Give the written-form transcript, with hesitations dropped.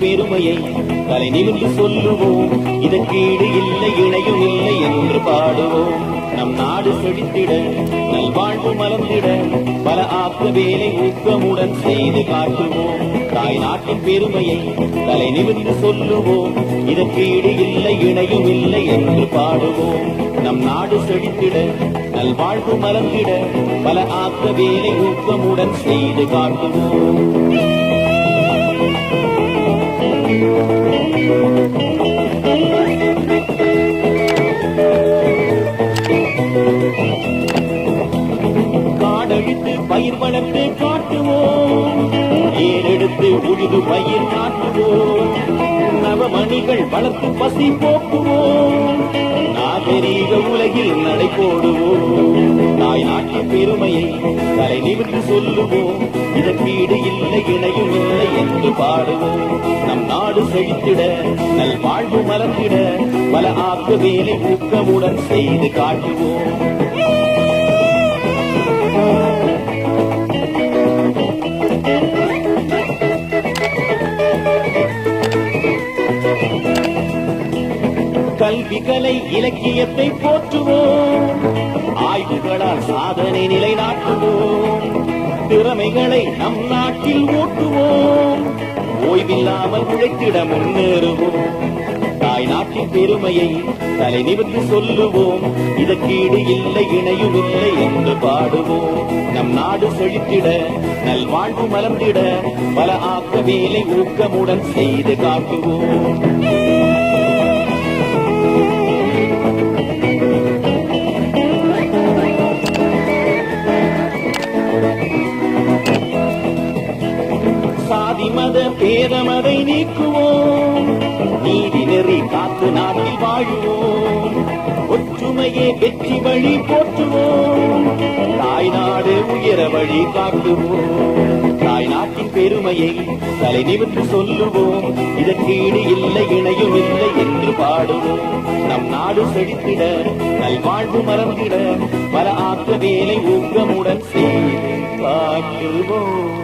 பெருமையை தலை நிமிர்ந்து சொல்லுவோம். இதற்கீடு இல்லை இணையும் இல்லை என்று பாடுவோம். நம் நாடு செழித்திட நல்வாழ்வு மலர்ந்திட பல ஆக்க வேலை ஊக்கமுடன் செய்து காட்டுவோம். தாய் நாட்டின் பெருமையை தலை நிமிர்ந்து சொல்லுவோம். இதற்கீடு இல்லை இணையும் இல்லை என்று பாடுவோம். நம் நாடு செழித்திட நல்வாழ்வு மலர்ந்திட பல ஆக்க வேலை ஊக்கமுடன் செய்து காட்டுவோம். காடழித்து பயிர் வளர்த்து காட்டுவோம். ஏறெடுத்து உழுது பயிர் காட்டுவோம். நவமணிகள் வளர்த்து பசி போக்குவோம். நாகரீக உலகில் நடை போடுவோம். தாய் நாட்டின் பெருமையை தலை நிமிர்ந்து சொல்லுவோம். இதற்கீடு இல்லை இணையும் இல்லை என்று பாடுவோம். நம் நாடு செழித்திட நல்வாழ்வு மலர்ந்திட பல ஆக்க வேலை ஊக்கமுடன் செய்து காட்டுவோம். கல்விகளை இலக்கியத்தை போற்றுவோம். ஆய்வுகளால் சாதனை நிலைநாட்டுவோம். திறமைகளை நம் நாட்டில் ஊட்டுவோம். ஓய்வில்லாமல் உழைத்திட முன்னேறுவோம். தாய் நாட்டின் பெருமையை தலை நிமிர்ந்து சொல்லுவோம். இதற்கீடு இல்லை இணையும் இல்லை என்று பாடுவோம். நம் நாடு செழித்திட நல்வாழ்வு மலர்ந்திட பல ஆக்க வேலை ஊக்கமுடன் செய்து காட்டுவோம். சாதி மத பேதமதை நீக்குவோம். நீதி நெறி காத்து நாட்டில் வாழுவோம். ஒற்றுமையே வெற்றி வழி போற்றுவோம். தாய் நாடு உயர வழி காட்டுவோம். தாய் நாட்டின் பெருமையை தலை நிமிர்ந்து சொல்லுவோம். இதற்கீடு இல்லை இணையும் இல்லை என்று பாடுவோம். நம் நாடு செழித்திட நல்வாழ்வு மலர்ந்திட பல ஆக்க வேலை ஊக்கமுடன் செய்து காட்டுவோம்.